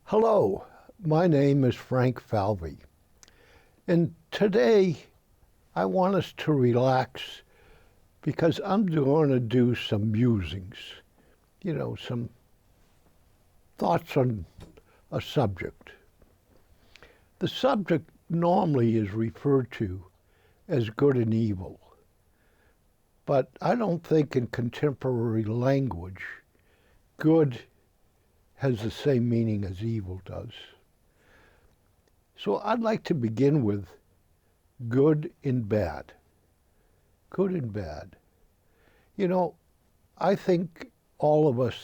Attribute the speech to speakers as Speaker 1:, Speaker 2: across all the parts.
Speaker 1: Hello, my name is Frank Falvey, and today I want us to relax because I'm going to do some musings, some thoughts on a subject. The subject normally is referred to as good and evil, but I don't think in contemporary language good has the same meaning as evil does. So I'd like to begin with good and bad. Good and bad. I think all of us,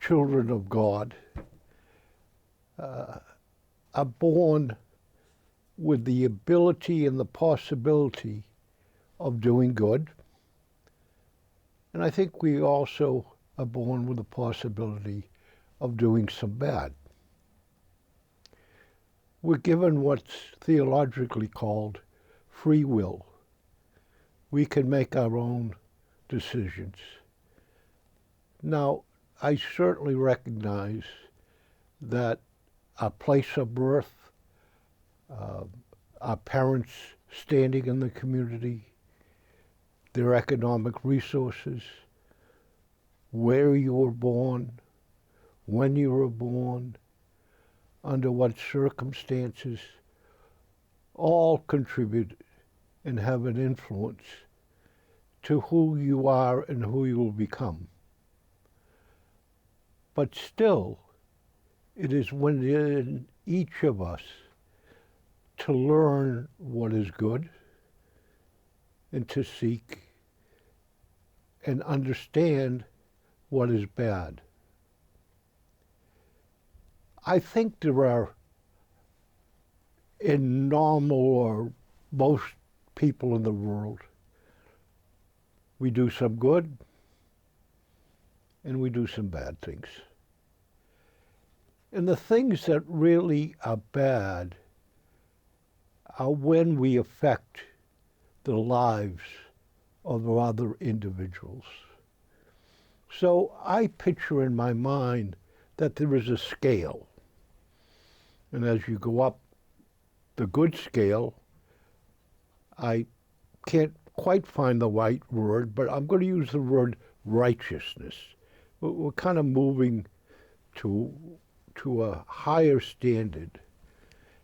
Speaker 1: children of God, are born with the ability and the possibility of doing good. And I think we also are born with the possibility of doing some bad. We're given what's theologically called free will. We can make our own decisions. Now, I certainly recognize that our place of birth, our parents' standing in the community, their economic resources, where you were born, when you were born, under what circumstances, all contribute and have an influence to who you are and who you will become. But still, it is within each of us to learn what is good and to seek and understand what is bad. I think there are, in normal or most people in the world, we do some good and we do some bad things. And the things that really are bad are when we affect the lives of other individuals. So I picture in my mind that there is a scale. And as you go up the good scale, I can't quite find the right word, but I'm going to use the word righteousness. We're kind of moving to a higher standard.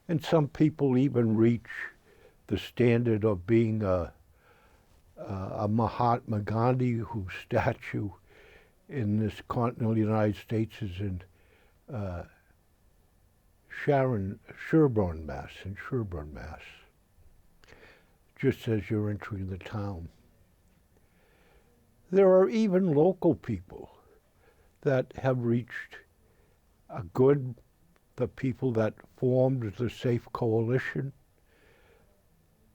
Speaker 1: And some people even reach the standard of being a Mahatma Gandhi, whose statue in this continental United States is in Sherborne, Mass, just as you're entering the town. There are even local people that have reached a good, the people that formed the Safe Coalition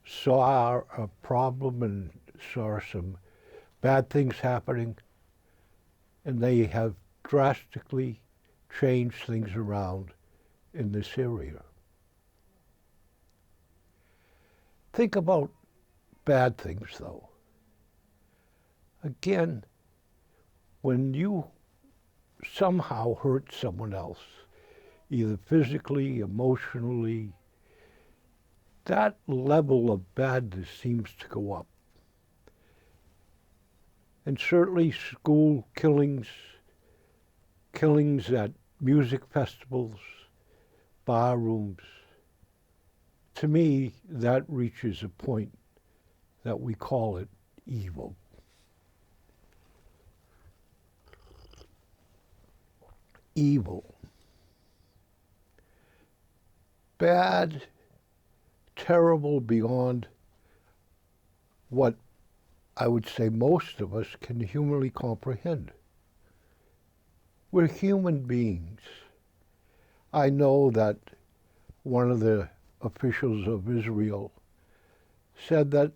Speaker 1: saw a problem and saw some bad things happening, and they have drastically changed things around in this area. Think about bad things, though. Again, when you somehow hurt someone else, either physically, emotionally, that level of badness seems to go up. And certainly school killings at music festivals, bar rooms, to me, that reaches a point that we call it evil. Evil. Bad, terrible beyond what I would say most of us can humanly comprehend. We're human beings. I know that one of the officials of Israel said that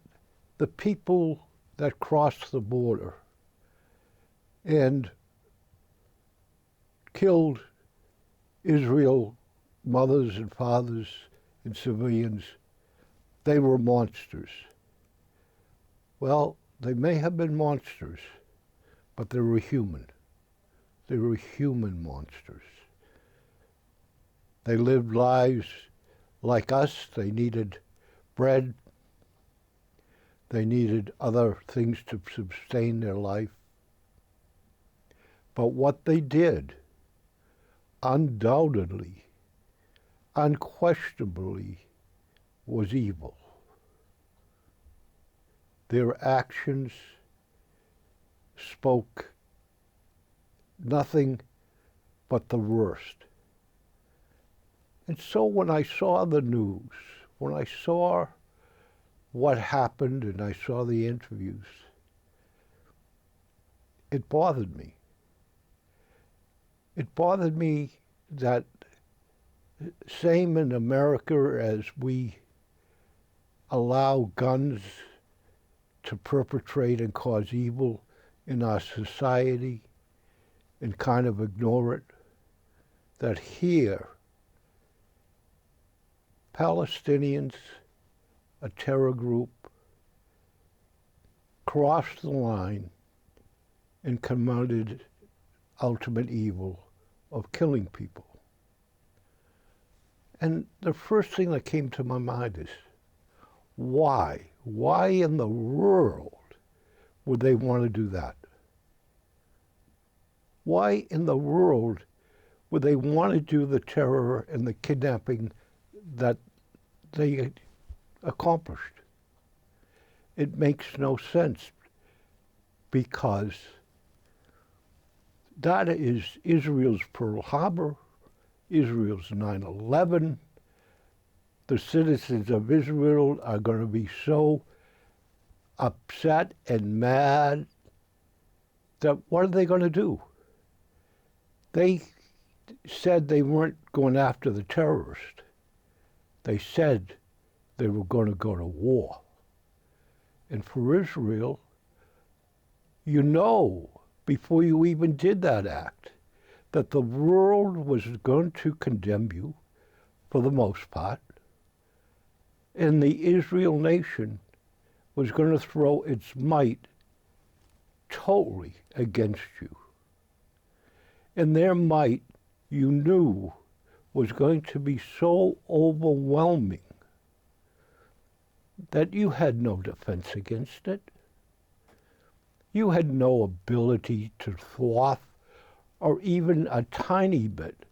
Speaker 1: the people that crossed the border and killed Israel mothers and fathers and civilians, they were monsters. Well, they may have been monsters, but they were human. They were human monsters. They lived lives like us. They needed bread. They needed other things to sustain their life. But what they did, undoubtedly, unquestionably, was evil. Their actions spoke nothing but the worst. And so when I saw the news, when I saw what happened and I saw the interviews, it bothered me. It bothered me that same in America as we allow guns to perpetrate and cause evil in our society and kind of ignore it, that here, Palestinians, a terror group, crossed the line and committed ultimate evil of killing people. And the first thing that came to my mind is, why? Why in the world would they want to do that? Why in the world would they want to do the terror and the kidnapping that they accomplished? It makes no sense, because that is Israel's Pearl Harbor, Israel's 9/11. The citizens of Israel are going to be so upset and mad that what are they going to do? They said they weren't going after the terrorists. They said they were going to go to war. And for Israel, you know, before you even did that act, that the world was going to condemn you for the most part, and the Israel nation was going to throw its might totally against you. And their might, you knew, was going to be so overwhelming that you had no defense against it. You had no ability to thwart or even a tiny bit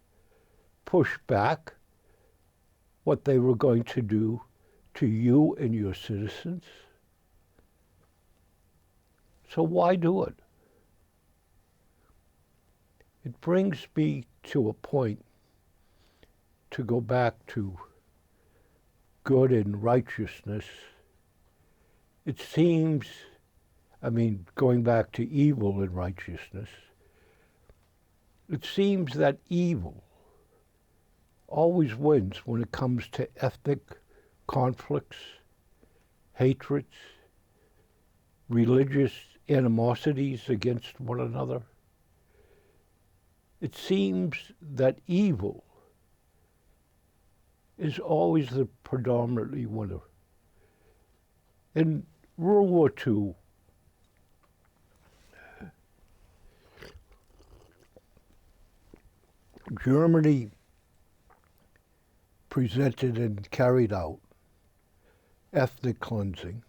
Speaker 1: push back what they were going to do to you and your citizens. So why do it? It brings me to a point to go back to good and righteousness. It seems, going back to evil and righteousness, it seems that evil always wins when it comes to ethnic conflicts, hatreds, religious animosities against one another. It seems that evil is always the predominantly winner. In World War II, Germany presented and carried out ethnic cleansing.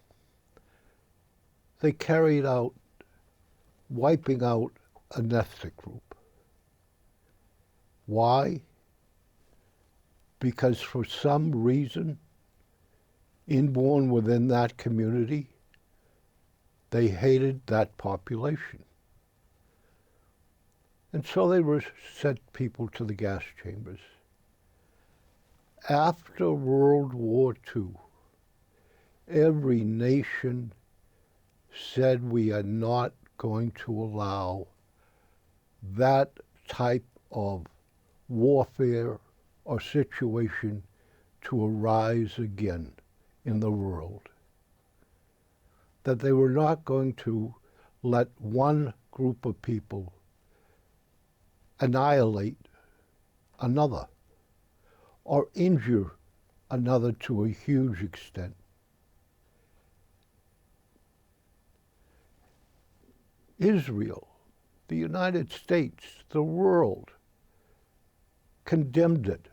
Speaker 1: They carried out wiping out an ethnic group. Why? Because for some reason, inborn within that community, they hated that population. And so they sent people to the gas chambers. After World War II, every nation said we are not going to allow that type of warfare or situation to arise again in the world. That they were not going to let one group of people annihilate another or injure another to a huge extent. Israel, the United States, the world condemned it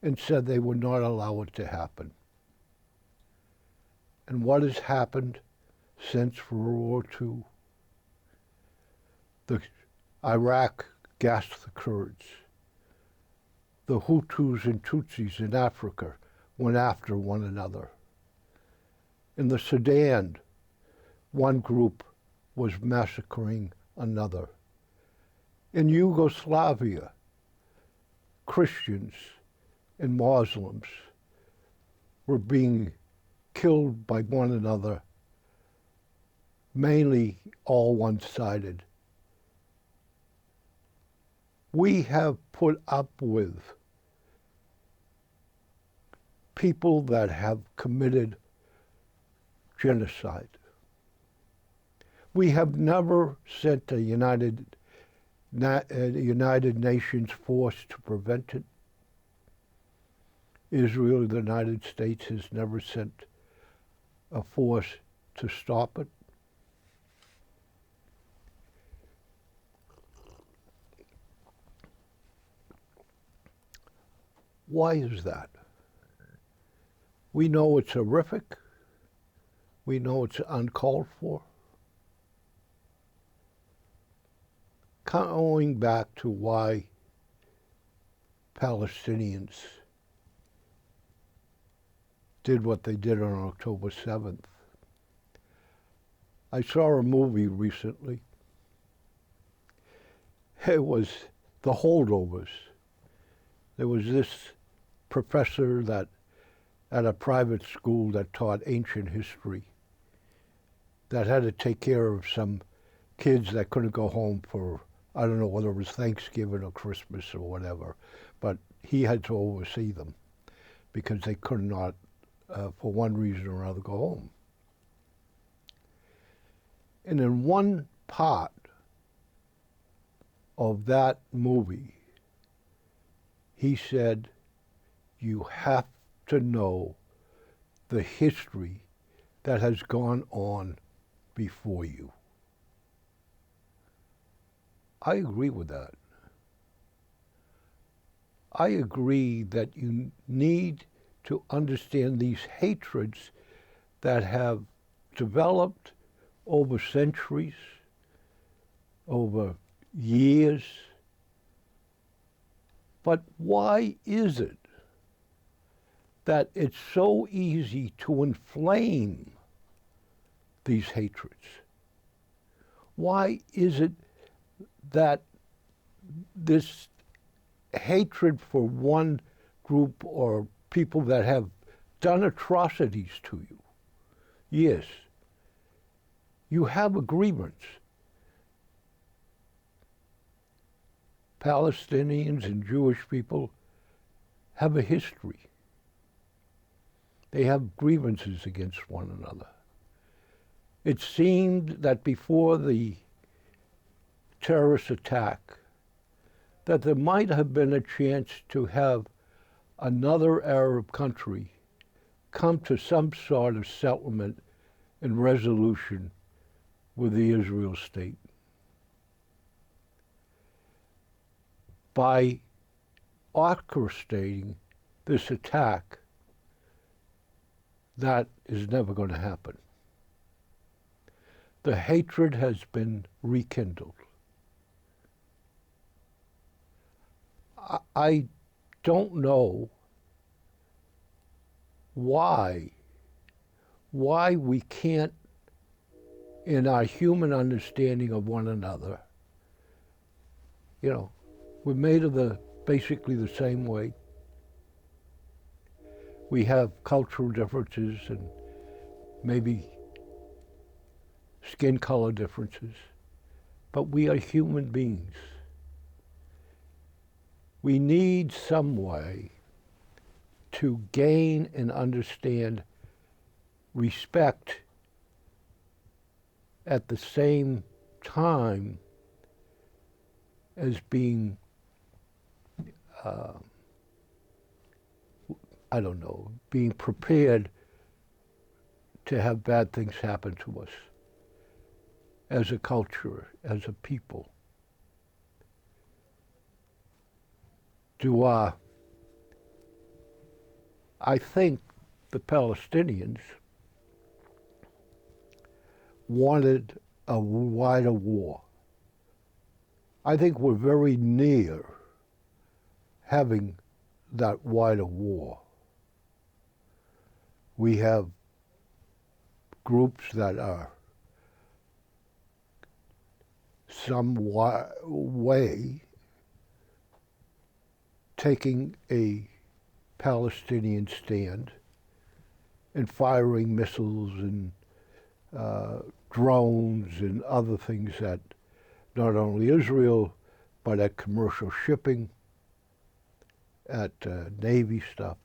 Speaker 1: and said they would not allow it to happen. And what has happened since World War II? The Iraq gassed the Kurds. The Hutus and Tutsis in Africa went after one another. In the Sudan, one group was massacring another. In Yugoslavia, Christians and Muslims were being killed by one another, mainly all one-sided. We have put up with people that have committed genocide. We have never sent a United Nations force to prevent it. Israel, the United States, has never sent a force to stop it. Why is that? We know it's horrific. We know it's uncalled for. Going back to why Palestinians did what they did on October 7th. I saw a movie recently. It was The Holdovers. There was this professor that at a private school that taught ancient history that had to take care of some kids that couldn't go home for, I don't know whether it was Thanksgiving or Christmas or whatever, but he had to oversee them because they could not, for one reason or another, go home. And in one part of that movie, he said, you have to know the history that has gone on before you. I agree with that. I agree that you need to understand these hatreds that have developed over centuries, over years. But why is it that it's so easy to inflame these hatreds? Why is it that this hatred for one group or people that have done atrocities to you? Yes, you have agreements. Palestinians and Jewish people have a history. They have grievances against one another. It seemed that before the terrorist attack, that there might have been a chance to have another Arab country come to some sort of settlement and resolution with the Israel state. By orchestrating this attack, that is never going to happen. The hatred has been rekindled. I don't know why we can't, in our human understanding of one another, we're made of basically the same way. We have cultural differences and maybe skin color differences, but we are human beings. We need some way to gain and understand respect at the same time as being, being prepared to have bad things happen to us as a culture, as a people. Do I think the Palestinians wanted a wider war. I think we're very near having that wider war. We have groups that are some way taking a Palestinian stand and firing missiles and drones and other things at not only Israel, but at commercial shipping, at Navy stuff.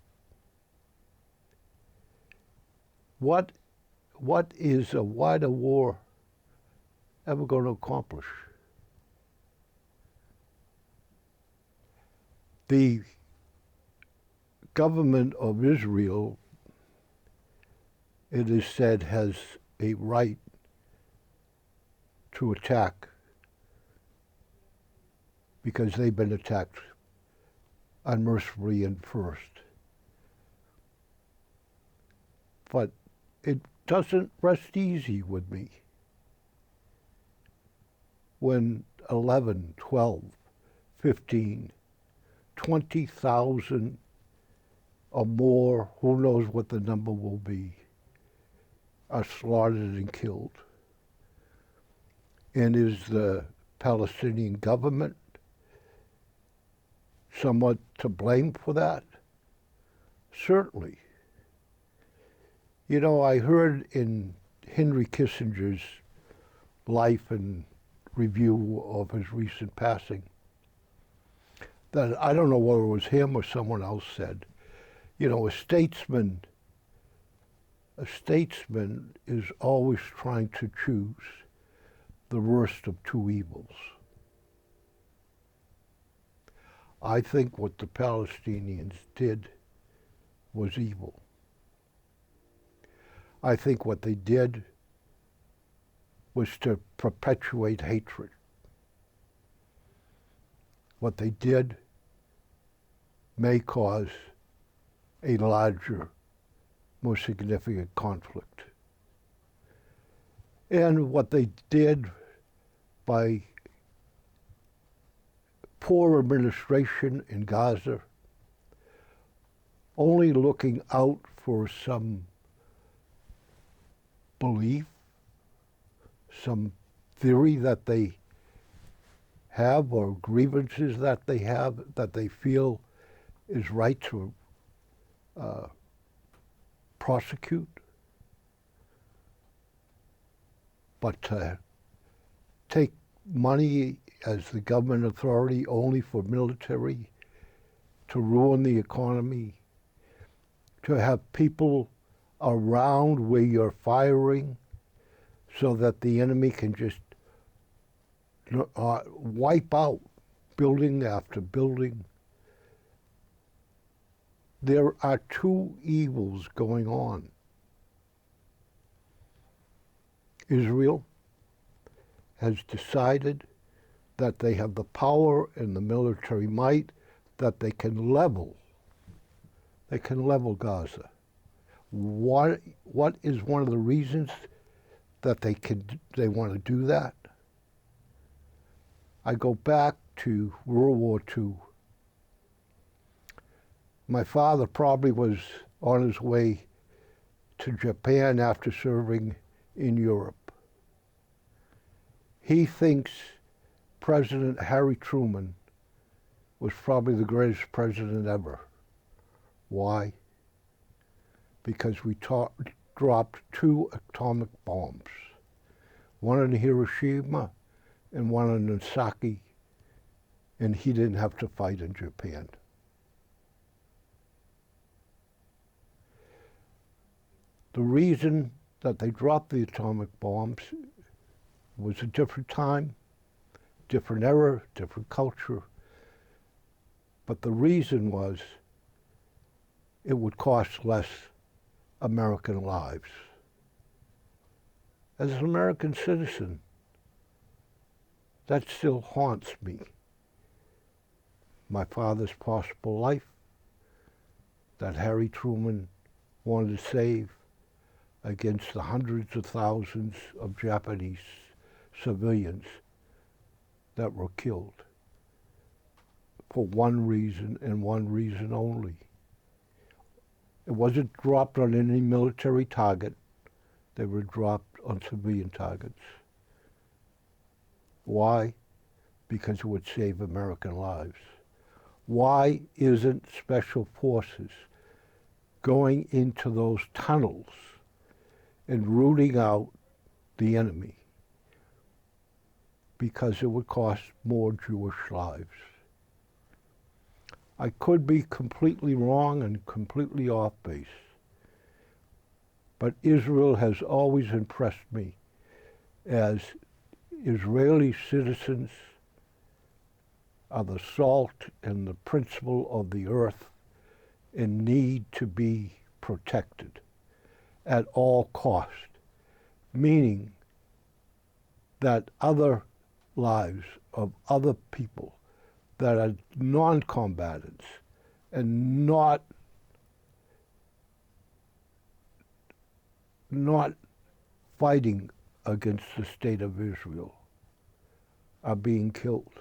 Speaker 1: What is a wider war ever going to accomplish? The government of Israel, it is said, has a right to attack because they've been attacked unmercifully and first. But it doesn't rest easy with me when 11, 12, 15, 20,000 or more, who knows what the number will be, are slaughtered and killed. And is the Palestinian government somewhat to blame for that? Certainly. You know, I heard in Henry Kissinger's life and review of his recent passing that, I don't know whether it was him or someone else said, you know, a statesman is always trying to choose the worst of two evils. I think what the Palestinians did was evil. I think what they did was to perpetuate hatred. What they did may cause a larger, more significant conflict. And what they did by poor administration in Gaza, only looking out for some belief, some theory that they have or grievances that they have that they feel is right to prosecute. But to take money as the government authority only for military, to ruin the economy, to have people around where you're firing so that the enemy can just wipe out building after building. There are two evils going on. Israel has decided that they have the power and the military might that they can level Gaza. What is one of the reasons that they want to do that? I go back to World War II. My father probably was on his way to Japan after serving in Europe. He thinks President Harry Truman was probably the greatest president ever. Why? Because we dropped two atomic bombs, one in Hiroshima and one in Nagasaki, and he didn't have to fight in Japan. The reason that they dropped the atomic bombs was a different time, different era, different culture. But the reason was it would cost less American lives. As an American citizen, that still haunts me. My father's possible life, that Harry Truman wanted to save against the hundreds of thousands of Japanese civilians that were killed for one reason and one reason only. It wasn't dropped on any military target. They were dropped on civilian targets. Why? Because it would save American lives. Why isn't Special Forces going into those tunnels and rooting out the enemy? Because it would cost more Jewish lives. I could be completely wrong and completely off base, but Israel has always impressed me as Israeli citizens are the salt and the principle of the earth and need to be protected at all cost, meaning that other lives of other people that are non-combatants and not fighting against the state of Israel are being killed.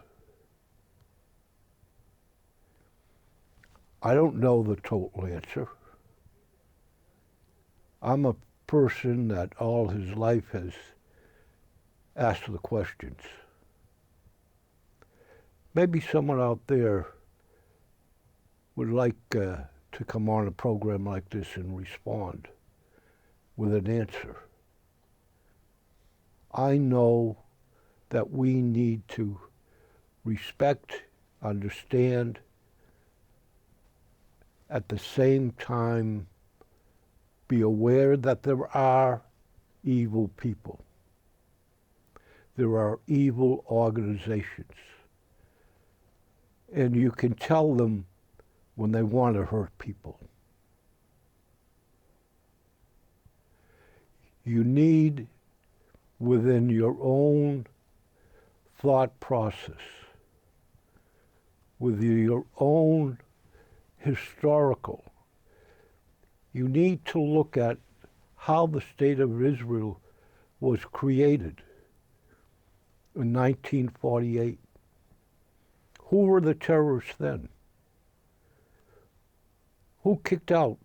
Speaker 1: I don't know the total answer. I'm a person that all his life has asked the questions. Maybe someone out there would like to come on a program like this and respond with an answer. I know that we need to respect, understand, at the same time be aware that there are evil people. There are evil organizations. And you can tell them when they want to hurt people. You need, within your own thought process, with your own historical, you need to look at how the state of Israel was created in 1948. Who were the terrorists then? Who kicked out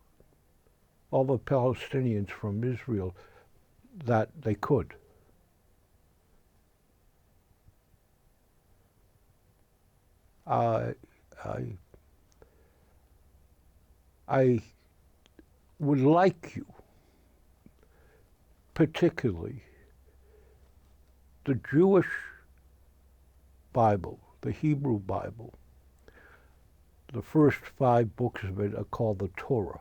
Speaker 1: all the Palestinians from Israel that they could? I would like you, particularly the Jewish Bible, the Hebrew Bible, the first 5 books of it are called the Torah.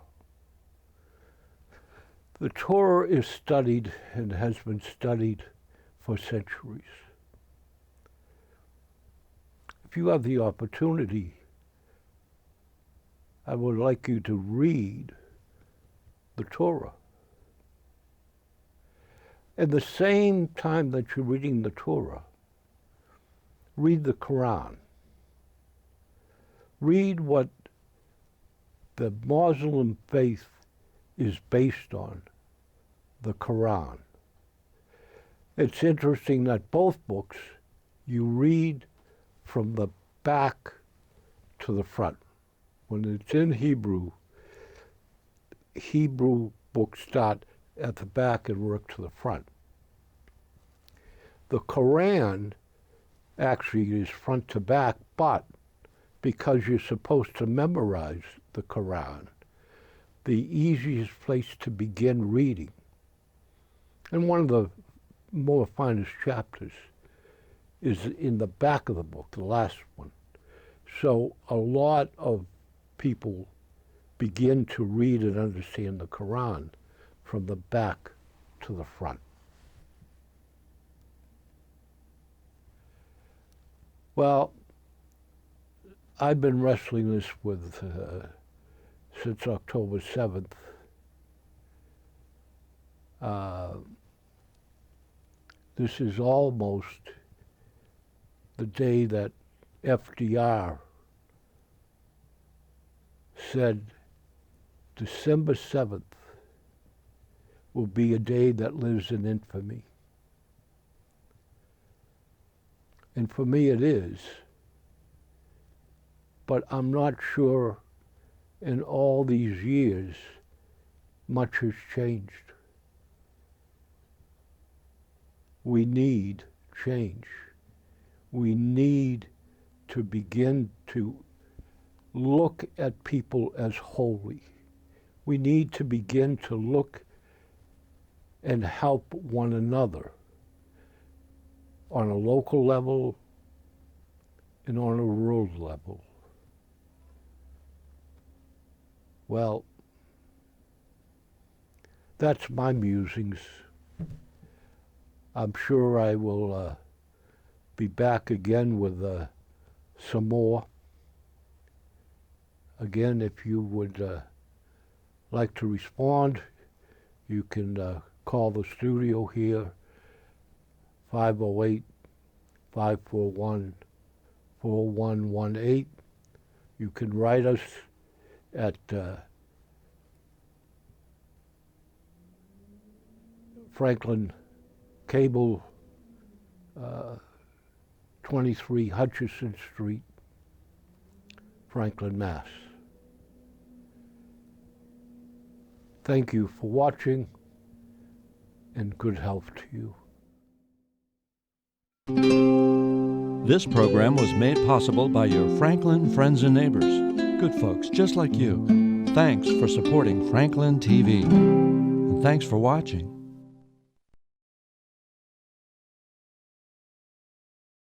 Speaker 1: The Torah is studied and has been studied for centuries. If you have the opportunity, I would like you to read the Torah. At the same time that you're reading the Torah, read the Quran. Read what the Muslim faith is based on, the Quran. It's interesting that both books you read from the back to the front. When it's in Hebrew, Hebrew books start at the back and work to the front. The Quran actually is front to back, but because you're supposed to memorize the Quran, the easiest place to begin reading, and one of the more finest chapters, is in the back of the book, the last one. So a lot of people begin to read and understand the Quran from the back to the front. Well, I've been wrestling this with since October 7th. This is almost the day that FDR said December 7th will be a day that lives in infamy. And for me it is. But I'm not sure in all these years much has changed. We need change. We need to begin to look at people as holy. We need to begin to look and help one another on a local level and on a world level. Well, that's my musings. I'm sure I will be back again with some more. Again, if you would like to respond, you can call the studio here, 508-541-4118. You can write us at Franklin Cable, 23 Hutchison Street, Franklin, Mass. Thank you for watching, and good health to you.
Speaker 2: This program was made possible by your Franklin friends and neighbors, good folks just like you. Thanks for supporting Franklin TV. And thanks for watching.